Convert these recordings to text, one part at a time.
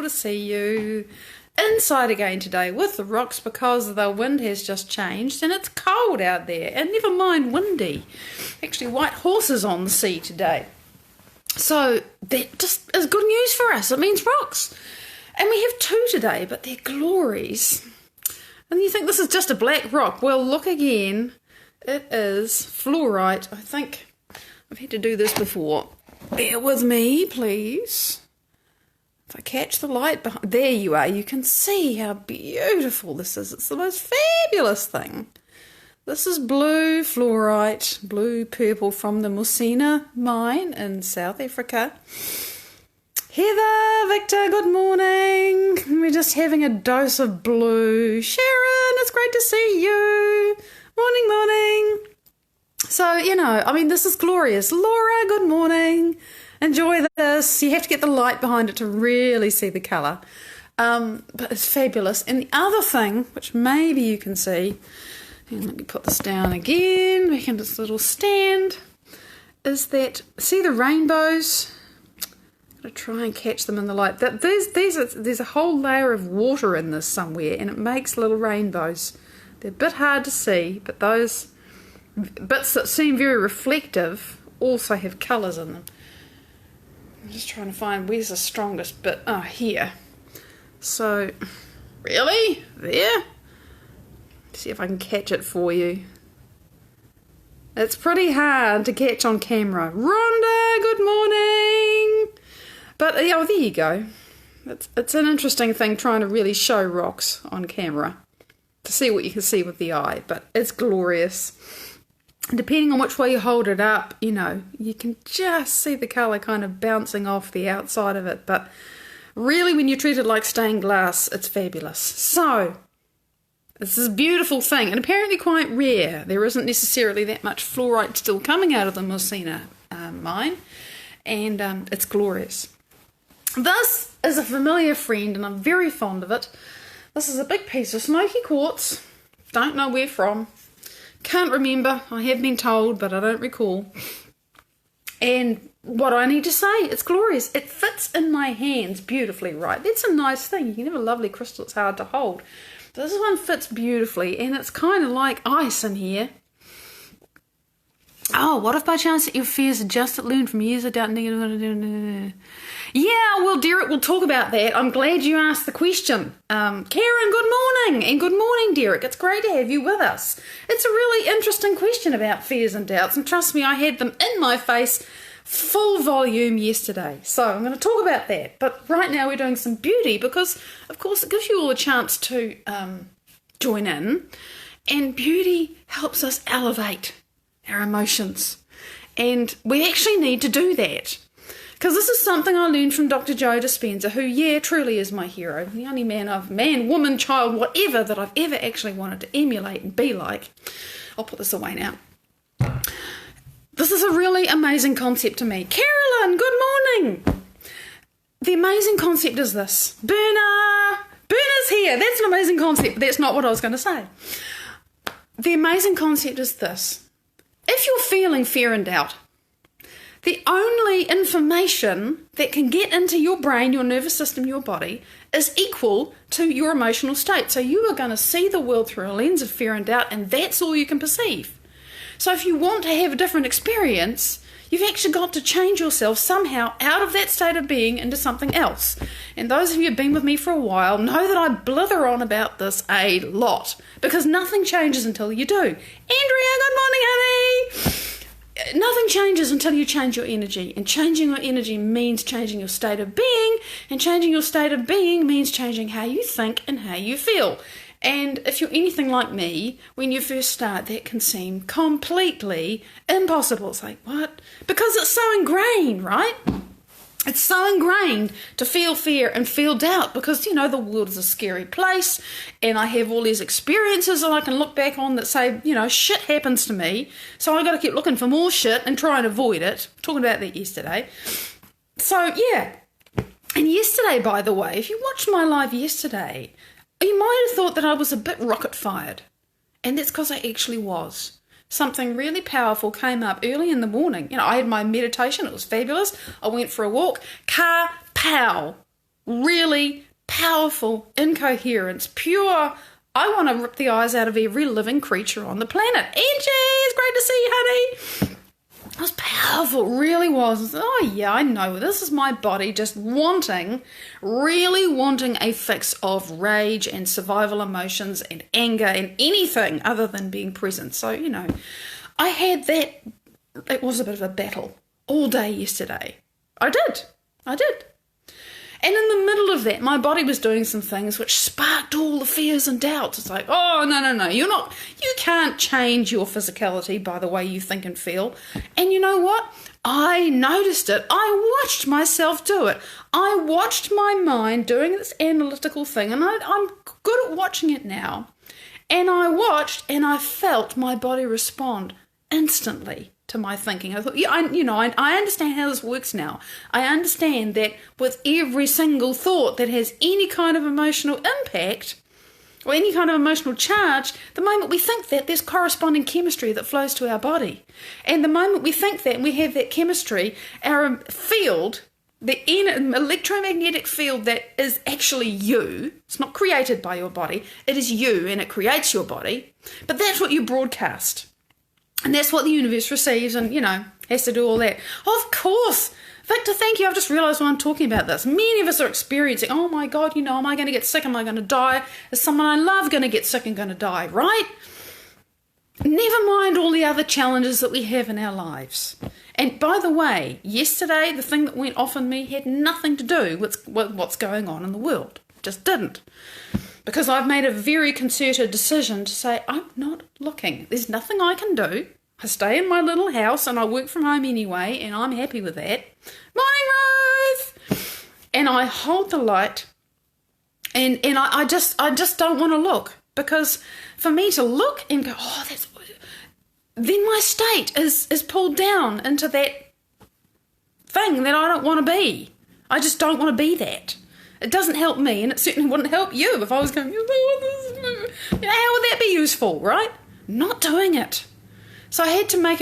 wonderful to see you. Inside again today with the rocks because the wind has just changed and it's cold out there, and never mind windy. Actually, white horses on the sea today. So that just is good news for us. It means rocks. And we have two today, but they're glories. And you think this is just a black rock. Well, look again. It is fluorite. I think I've had to do this before. Bear with me, please. If I catch the light behind... There you are. You can see how beautiful this is. It's the most fabulous thing. This is blue fluorite, blue-purple from the Musina mine in South Africa. Heather, Victor, good morning. We're just having a dose of blue. Sharon, it's great to see you. Morning, morning. So, this is glorious. Laura, good morning. Enjoy this. You have to get the light behind it to really see the colour. But it's fabulous. And the other thing, which maybe you can see, and let me put this down again, back into this little stand, is that, see the rainbows? I'm going to try and catch them in the light. There's a whole layer of water in this somewhere, and it makes little rainbows. They're a bit hard to see, but those bits that seem very reflective also have colours in them. I'm just trying to find where's the strongest bit. Oh, here. So, really? There? See if I can catch it for you. It's pretty hard to catch on camera. Rhonda, good morning. But, there you go. It's an interesting thing trying to really show rocks on camera to see what you can see with the eye, but it's glorious. Depending on which way you hold it up, you can just see the colour kind of bouncing off the outside of it, but really when you treat it like stained glass, it's fabulous. So, this is a beautiful thing, and apparently quite rare. There isn't necessarily that much fluorite still coming out of the Musina mine, and it's glorious. This is a familiar friend, and I'm very fond of it. This is a big piece of smoky quartz. Don't know where from. Can't remember. I have been told, but I don't recall. And what I need to say, it's glorious. It fits in my hands beautifully, right? That's a nice thing. You can have a lovely crystal. It's hard to hold. But this one fits beautifully, and it's kind of like ice in here. Oh, what if by chance that your fears are just learned from years of doubt? Yeah, well, Derek, we'll talk about that. I'm glad you asked the question. Karen, good morning. And good morning, Derek. It's great to have you with us. It's a really interesting question about fears and doubts. And trust me, I had them in my face full volume yesterday. So I'm going to talk about that. But right now we're doing some beauty because, of course, it gives you all a chance to join in. And beauty helps us elevate our emotions. And we actually need to do that. Because this is something I learned from Dr. Joe Dispenza, who, truly is my hero. The only man, woman, child, whatever that I've ever actually wanted to emulate and be like. I'll put this away now. This is a really amazing concept to me. Carolyn, good morning. The amazing concept is this. Berna's here. That's an amazing concept, but that's not what I was going to say. The amazing concept is this. If you're feeling fear and doubt, the only information that can get into your brain, your nervous system, your body, is equal to your emotional state. So you are going to see the world through a lens of fear and doubt, and that's all you can perceive. So if you want to have a different experience, you've actually got to change yourself somehow out of that state of being into something else. And those of you who have been with me for a while know that I blither on about this a lot, because nothing changes until you do. Andrea, good morning, honey. Nothing changes until you change your energy, and changing your energy means changing your state of being, and changing your state of being means changing how you think and how you feel. And if you're anything like me, when you first start, that can seem completely impossible. It's like, what? Because it's so ingrained, right? It's so ingrained to feel fear and feel doubt because, the world is a scary place, and I have all these experiences that I can look back on that say, shit happens to me, so I've got to keep looking for more shit and try and avoid it. Talking about that yesterday. So, yeah. And yesterday, by the way, if you watched my live yesterday, you might have thought that I was a bit rocket-fired, and that's because I actually was. Something really powerful came up early in the morning. I had my meditation. It was fabulous. I went for a walk. Car, pow, really powerful incoherence, pure, I want to rip the eyes out of every living creature on the planet. Angie, it's great to see you, honey. It was powerful, really was. Oh yeah, I know, this is my body just really wanting a fix of rage and survival emotions and anger and anything other than being present. So, I had that, it was a bit of a battle all day yesterday. I did. And in the middle of that, my body was doing some things which sparked all the fears and doubts. It's like, oh, no, you can't change your physicality by the way you think and feel. And you know what? I noticed it. I watched myself do it. I watched my mind doing this analytical thing, and I'm good at watching it now. And I watched and I felt my body respond instantly to my thinking. I thought, I understand how this works now. I understand that with every single thought that has any kind of emotional impact or any kind of emotional charge, the moment we think that, there's corresponding chemistry that flows to our body. And the moment we think that and we have that chemistry, our field, the electromagnetic field that is actually you, it's not created by your body, it is you and it creates your body, but that's what you broadcast. And that's what the universe receives and, has to do all that. Of course. Victor, thank you. I've just realised why I'm talking about this. Many of us are experiencing, oh my God, am I going to get sick? Am I going to die? Is someone I love going to get sick and going to die, right? Never mind all the other challenges that we have in our lives. And by the way, yesterday, the thing that went off in me had nothing to do with what's going on in the world. Just didn't. Because I've made a very concerted decision to say, I'm not looking. There's nothing I can do. I stay in my little house and I work from home anyway, and I'm happy with that. Morning, Ruth! And I hold the light, and I just don't want to look. Because for me to look and go, oh, then my state is pulled down into that thing that I don't want to be. I just don't want to be that. It doesn't help me, and it certainly wouldn't help you if I was going, how would that be useful, right? Not doing it. So I had to make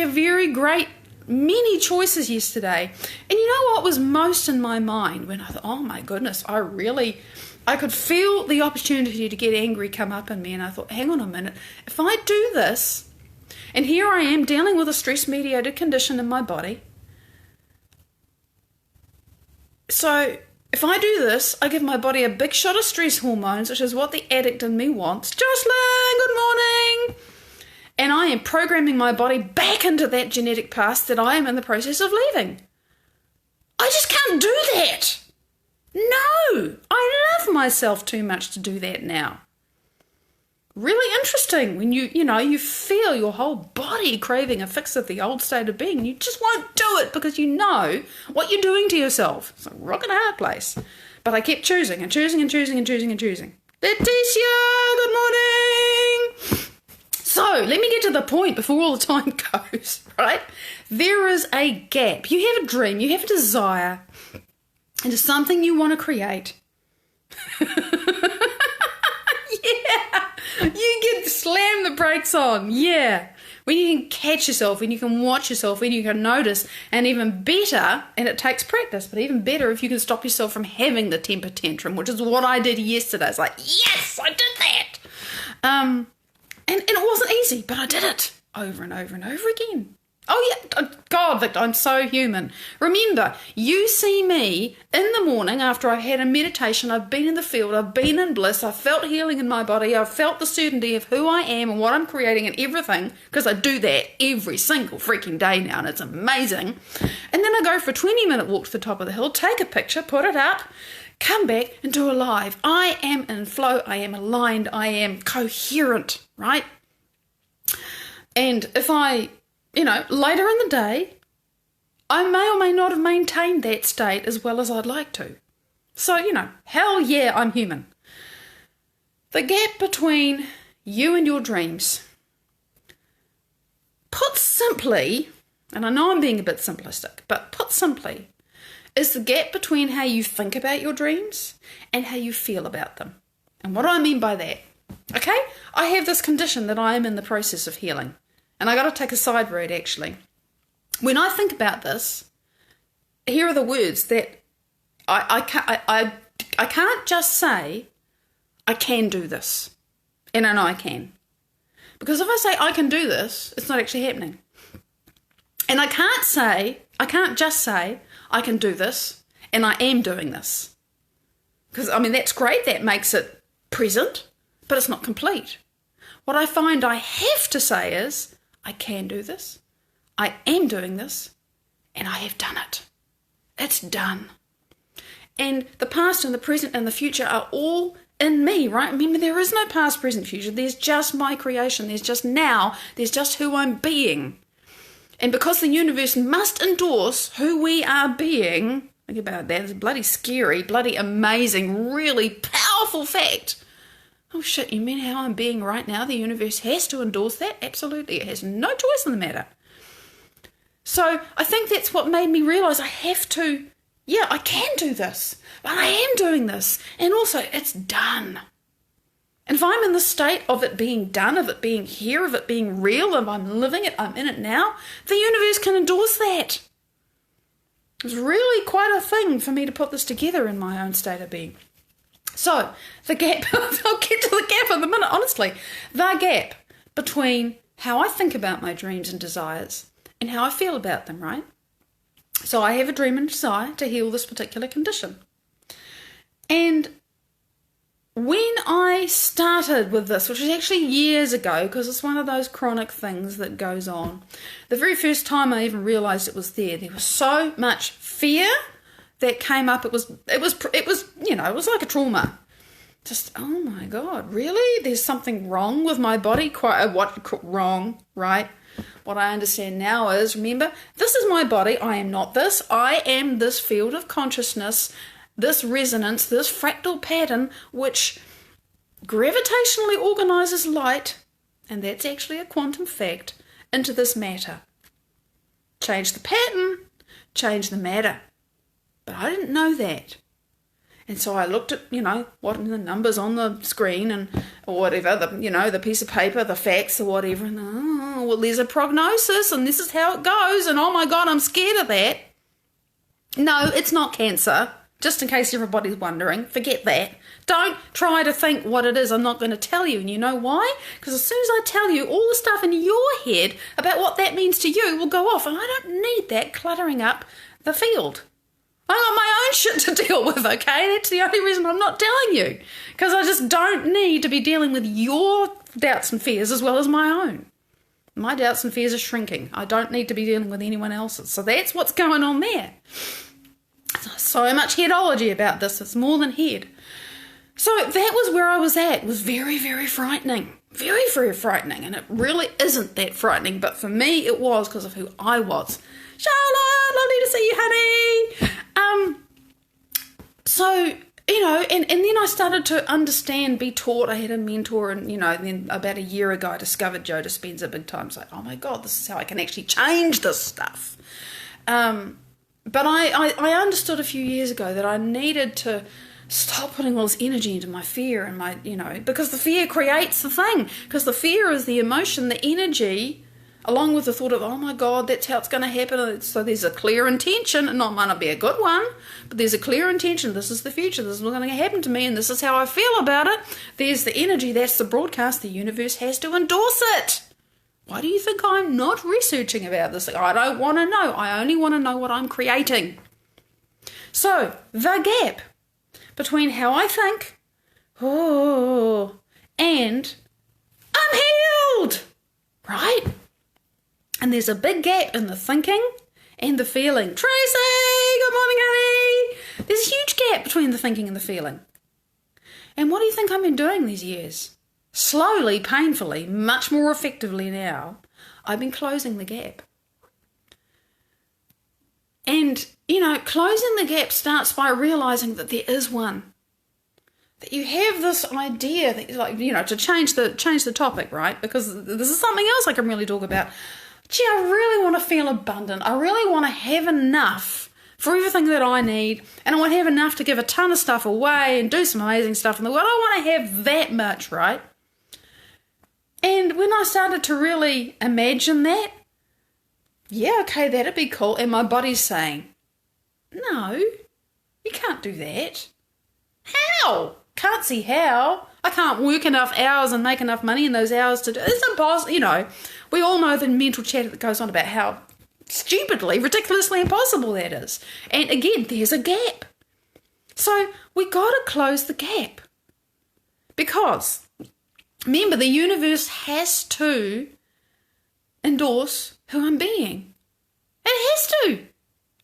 many choices yesterday. And you know what was most in my mind when I thought, oh my goodness, I could feel the opportunity to get angry come up in me, and I thought, hang on a minute, if I do this, and here I am dealing with a stress-mediated condition in my body, so if I do this, I give my body a big shot of stress hormones, which is what the addict in me wants. Jocelyn, good morning! And I am programming my body back into that genetic past that I am in the process of leaving. I just can't do that. No, I love myself too much to do that now. Really interesting when you feel your whole body craving a fix of the old state of being. You just won't do it because you know what you're doing to yourself. It's a rock and a hard place. But I kept choosing and choosing and choosing and choosing and choosing. Leticia, good morning. So let me get to the point before all the time goes, right? There is a gap. You have a dream, you have a desire, and it's something you want to create. Yeah. You can slam the brakes on, yeah. When you can catch yourself, when you can watch yourself, when you can notice, and even better, and it takes practice, but even better if you can stop yourself from having the temper tantrum, which is what I did yesterday. It's like, yes, I did that. And it wasn't easy, but I did it over and over and over again. Oh yeah, God, Victor, I'm so human. Remember, you see me in the morning after I've had a meditation, I've been in the field, I've been in bliss, I've felt healing in my body, I've felt the certainty of who I am and what I'm creating and everything, because I do that every single freaking day now, and it's amazing. And then I go for a 20-minute walk to the top of the hill, take a picture, put it up, come back and do a live. I am in flow, I am aligned, I am coherent, right? And if I... later in the day, I may or may not have maintained that state as well as I'd like to. So, hell yeah, I'm human. The gap between you and your dreams, put simply, and I know I'm being a bit simplistic, but put simply, is the gap between how you think about your dreams and how you feel about them. And what do I mean by that? Okay, I have this condition that I am in the process of healing. And I got to take a side road, actually. When I think about this, here are the words that I I can't just say, I can do this. And I know I can. Because if I say I can do this, it's not actually happening. And I can't just say I can do this and I am doing this. Because, I mean, that's great. That makes it present, but it's not complete. What I find I have to say is, I can do this, I am doing this, and I have done it. It's done. And the past and the present and the future are all in me, right? Remember, there is no past, present, future. There's just my creation. There's just now. There's just who I'm being. And because the universe must endorse who we are being, think about that, it's bloody scary, bloody amazing, really powerful fact. Oh shit, you mean how I'm being right now? The universe has to endorse that? Absolutely. It has no choice in the matter. So I think that's what made me realise I have to, I can do this. But I am doing this. And also, it's done. And if I'm in the state of it being done, of it being here, of it being real, if I'm living it, I'm in it now, the universe can endorse that. It's really quite a thing for me to put this together in my own state of being. So, the gap, I'll get to the gap in a minute, honestly. The gap between how I think about my dreams and desires and how I feel about them, right? So I have a dream and desire to heal this particular condition. And when I started with this, which was actually years ago, because it's one of those chronic things that goes on, the very first time I even realised it was there was so much fear that came up. It was like a trauma. Just, oh my God, really? There's something wrong with my body? Wrong, right? What I understand now is, remember, this is my body. I am not this. I am this field of consciousness, this resonance, this fractal pattern, which gravitationally organizes light, and that's actually a quantum fact, into this matter. Change the pattern, change the matter. But I didn't know that. And so I looked at, what are the numbers on the screen or whatever, the piece of paper, the facts or whatever, and there's a prognosis and this is how it goes, and oh my God, I'm scared of that. No, it's not cancer. Just in case everybody's wondering, forget that. Don't try to think what it is. I'm not going to tell you. And you know why? Because as soon as I tell you, all the stuff in your head about what that means to you will go off. And I don't need that cluttering up the field. I got my own shit to deal with, okay? That's the only reason I'm not telling you. Because I just don't need to be dealing with your doubts and fears as well as my own. My doubts and fears are shrinking. I don't need to be dealing with anyone else's. So that's what's going on there. So much headology about this. It's more than head. So that was where I was at. It was very, very frightening. Very, very frightening. And it really isn't that frightening. But for me, it was because of who I was. Charlotte, lovely to see you, honey. And then I started to understand, be taught. I had a mentor, and, then about a year ago, I discovered Joe Dispenza big time. It's like, oh my God, this is how I can actually change this stuff. But I understood a few years ago that I needed to stop putting all this energy into my fear and my, because the fear creates the thing. Because the fear is the emotion, the energy, along with the thought of, oh my God, that's how it's going to happen. So there's a clear intention, and not might not be a good one, but there's a clear intention. This is the future. This is what's going to happen to me, and this is how I feel about it. There's the energy. That's the broadcast. The universe has to endorse it. Why do you think I'm not researching about this? I don't want to know. I only want to know what I'm creating. So, the gap between how I think, and I'm healed, right? And there's a big gap in the thinking and the feeling. Tracy, good morning, honey. There's a huge gap between the thinking and the feeling. And what do you think I've been doing these years? Slowly, painfully, much more effectively now, I've been closing the gap. And, closing the gap starts by realising that there is one. That you have this idea that, to change the topic, right? Because this is something else I can really talk about. Gee, I really want to feel abundant. I really want to have enough for everything that I need, and I want to have enough to give a ton of stuff away and do some amazing stuff in the world. I want to have that much, right? And when I started to really imagine that, yeah, okay, that'd be cool. And my body's saying, no, you can't do that. How how? Can't see how. I can't work enough hours and make enough money in those hours to do it's impossible. You know, we all know the mental chatter that goes on about how stupidly, ridiculously impossible that is. And again, there's a gap. So we got to close the gap. Because, remember, the universe has to endorse who I'm being. It has to.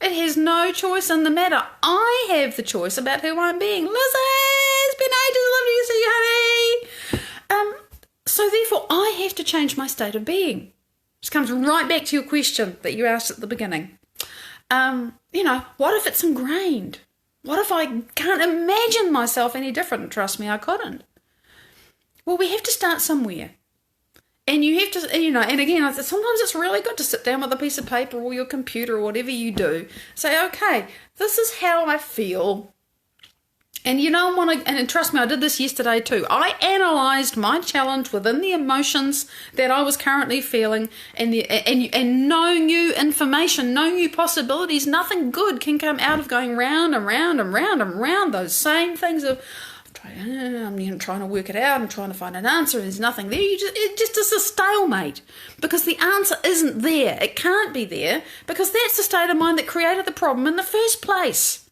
It has no choice in the matter. I have the choice about who I'm being. Lizzie, it's been ages, lovely to see you, honey. So therefore, I have to change my state of being. This comes right back to your question that you asked at the beginning. What if it's ingrained? What if I can't imagine myself any different? Trust me, I couldn't. Well, we have to start somewhere. And you have to, and again, sometimes it's really good to sit down with a piece of paper or your computer or whatever you do. Say, okay, this is how I feel. And and trust me, I did this yesterday too. I analysed my challenge within the emotions that I was currently feeling and no new information, no new possibilities. Nothing good can come out of going round and round and round and round those same things of, I'm trying to work it out, I'm trying to find an answer, there's nothing there. It just is a stalemate because the answer isn't there. It can't be there because that's the state of mind that created the problem in the first place.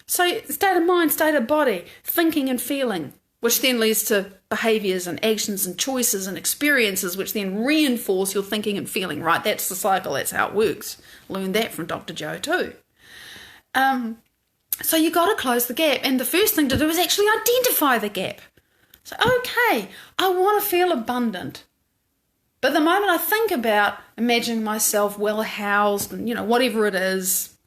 So state of mind, state of body, thinking and feeling, which then leads to behaviours and actions and choices and experiences, which then reinforce your thinking and feeling, right? That's the cycle, that's how it works. Learned that from Dr. Joe too. So you got to close the gap. And the first thing to do is actually identify the gap. So, okay, I want to feel abundant. But the moment I think about imagining myself well housed and, whatever it is,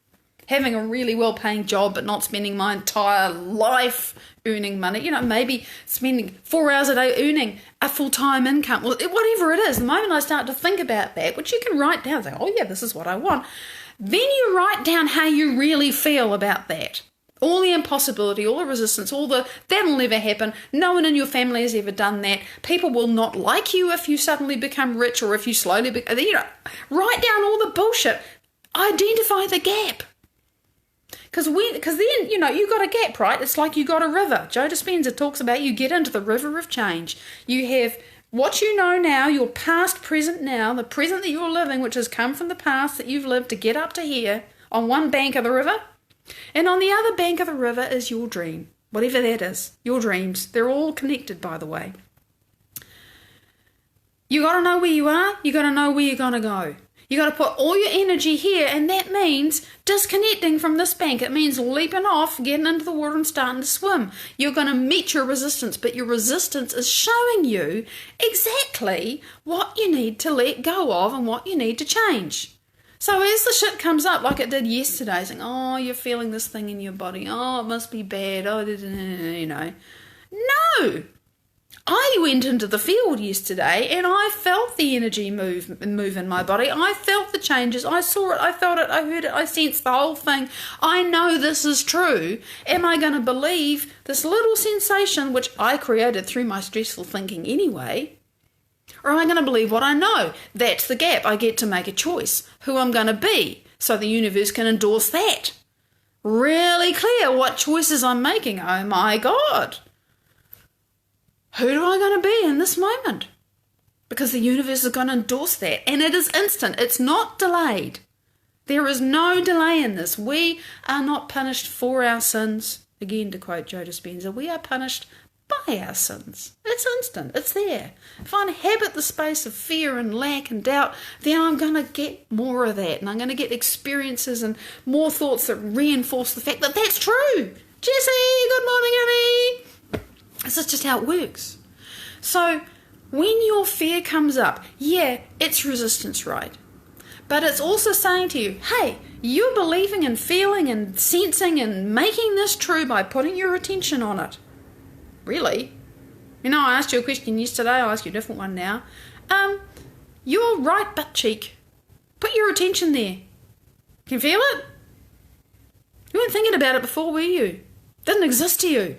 having a really well-paying job but not spending my entire life earning money, maybe spending 4 hours a day earning a full-time income, whatever it is, the moment I start to think about that, which you can write down, say, oh yeah, this is what I want, then you write down how you really feel about that. All the impossibility, all the resistance, that'll never happen. No one in your family has ever done that. People will not like you if you suddenly become rich or if you slowly write down all the bullshit. Identify the gap. Because then, you got a gap, right? It's like you got a river. Joe Dispenza talks about you get into the river of change. You have what you know now, your past, present now, the present that you're living, which has come from the past that you've lived to get up to here, on one bank of the river. And on the other bank of the river is your dream, whatever that is, your dreams. They're all connected, by the way. You got to know where you are. You got to know where you're going to go. You got to put all your energy here, and that means disconnecting from this bank. It means leaping off, getting into the water and starting to swim. You're going to meet your resistance, but your resistance is showing you exactly what you need to let go of and what you need to change. So as the shit comes up, like it did yesterday, saying, oh, you're feeling this thing in your body, oh, it must be bad, No! I went into the field yesterday and I felt the energy move in my body. I felt the changes. I saw it. I felt it. I heard it. I sensed the whole thing. I know this is true. Am I going to believe this little sensation, which I created through my stressful thinking anyway? Or am I going to believe what I know? That's the gap. I get to make a choice who I'm going to be so the universe can endorse that. Really clear what choices I'm making. Oh my God. Who am I going to be in this moment? Because the universe is going to endorse that. And it is instant. It's not delayed. There is no delay in this. We are not punished for our sins. Again, to quote Joe Dispenza, we are punished by our sins. It's instant. It's there. If I inhabit the space of fear and lack and doubt, then I'm going to get more of that. And I'm going to get experiences and more thoughts that reinforce the fact that that's true. Jessie, good morning, honey. This is just how it works. So when your fear comes up, yeah, it's resistance, right? But it's also saying to you, hey, you're believing and feeling and sensing and making this true by putting your attention on it. Really? I asked you a question yesterday, I'll ask you a different one now. Your right butt cheek, put your attention there. Can you feel it? You weren't thinking about it before, were you? Didn't exist to you.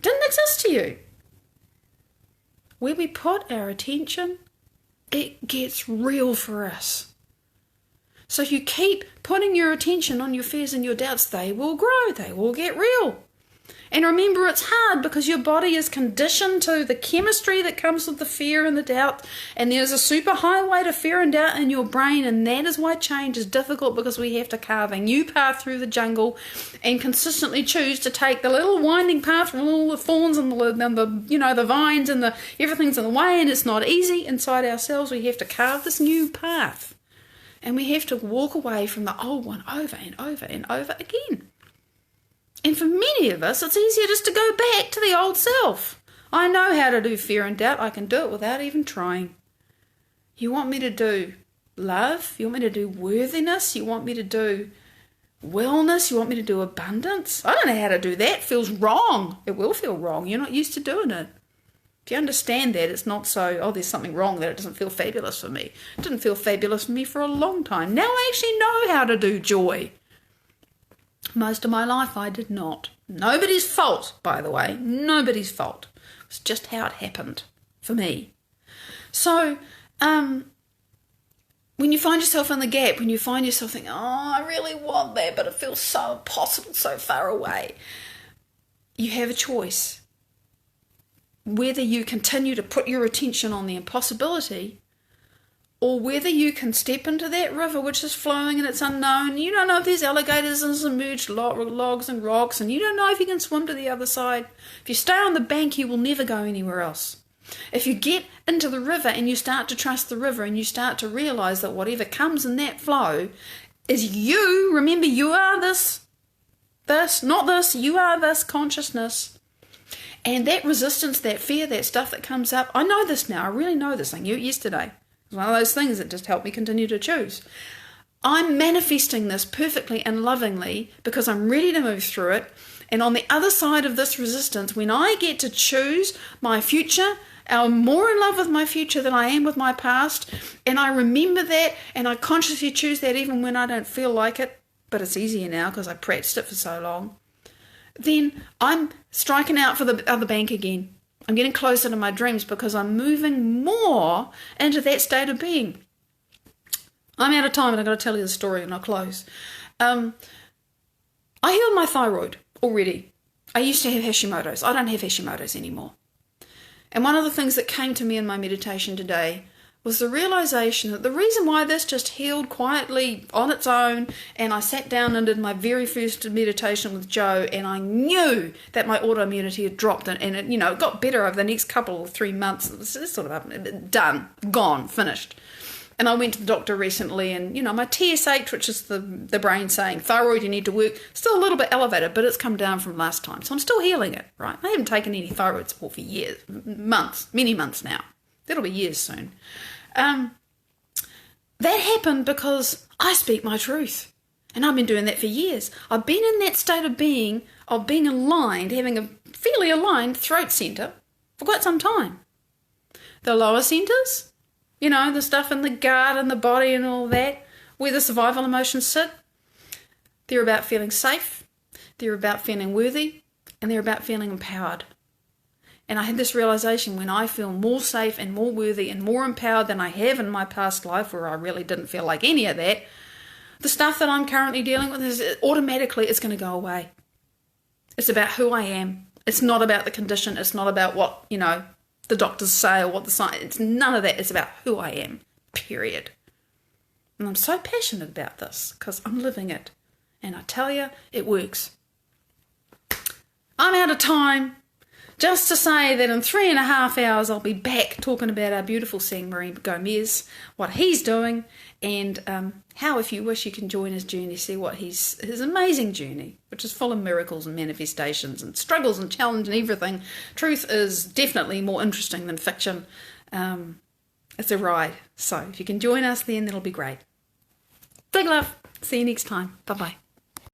Didn't exist to you. Where we put our attention, it gets real for us. So if you keep putting your attention on your fears and your doubts, they will grow, they will get real. And remember, it's hard because your body is conditioned to the chemistry that comes with the fear and the doubt, and there's a super highway to fear and doubt in your brain, and that is why change is difficult, because we have to carve a new path through the jungle and consistently choose to take the little winding path from all the thorns and the vines and everything's in the way, and it's not easy inside ourselves. We have to carve this new path, and we have to walk away from the old one over and over and over again. And for many of us, it's easier just to go back to the old self. I know how to do fear and doubt. I can do it without even trying. You want me to do love? You want me to do worthiness? You want me to do wellness? You want me to do abundance? I don't know how to do that. It feels wrong. It will feel wrong. You're not used to doing it. If you understand that, it's not so, there's something wrong that it doesn't feel fabulous for me. It didn't feel fabulous for me for a long time. Now I actually know how to do joy. Most of my life I did not. Nobody's fault, by the way. Nobody's fault. It's just how it happened for me. So, when you find yourself in the gap, when you find yourself thinking, I really want that, but it feels so impossible, so far away, you have a choice. Whether you continue to put your attention on the impossibility, or whether you can step into that river which is flowing and it's unknown. You don't know if there's alligators and submerged logs and rocks, and you don't know if you can swim to the other side. If you stay on the bank, you will never go anywhere else. If you get into the river and you start to trust the river and you start to realise that whatever comes in that flow is you, remember you are this, not this, you are this consciousness. And that resistance, that fear, that stuff that comes up, I know this now, I really know this. I knew it yesterday. It's one of those things that just help me continue to choose. I'm manifesting this perfectly and lovingly because I'm ready to move through it. And on the other side of this resistance, when I get to choose my future, I'm more in love with my future than I am with my past. And I remember that, and I consciously choose that even when I don't feel like it. But it's easier now because I practiced it for so long. Then I'm striking out for the other bank again. I'm getting closer to my dreams because I'm moving more into that state of being. I'm out of time and I've got to tell you the story and I'll close. I healed my thyroid already. I used to have Hashimoto's. I don't have Hashimoto's anymore. And one of the things that came to me in my meditation today was the realization that the reason why this just healed quietly on its own, and I sat down and did my very first meditation with Joe, and I knew that my autoimmunity had dropped, and it got better over the next couple of 3 months. It was sort of up, done, gone, finished. And I went to the doctor recently, and my TSH, which is the brain saying thyroid, you need to work, still a little bit elevated, but it's come down from last time, so I'm still healing it. Right? I haven't taken any thyroid support for years, many months now. That'll be years soon. That happened because I speak my truth. And I've been doing that for years. I've been in that state of being aligned, having a fairly aligned throat centre for quite some time. The lower centres, the stuff in the gut and the body and all that, where the survival emotions sit, they're about feeling safe, they're about feeling worthy, and they're about feeling empowered. And I had this realization, when I feel more safe and more worthy and more empowered than I have in my past life, where I really didn't feel like any of that, the stuff that I'm currently dealing with is automatically it's going to go away. It's about who I am. It's not about the condition. It's not about what, the doctors say or what the science. It's none of that. It's about who I am, period. And I'm so passionate about this because I'm living it. And I tell you, it works. I'm out of time. Just to say that in 3.5 hours, I'll be back talking about our beautiful Sang Marie Gomez, what he's doing, and how, if you wish, you can join his journey, see what his amazing journey, which is full of miracles and manifestations and struggles and challenge and everything. Truth is definitely more interesting than fiction. It's a ride. So if you can join us then, that'll be great. Big love. See you next time. Bye-bye.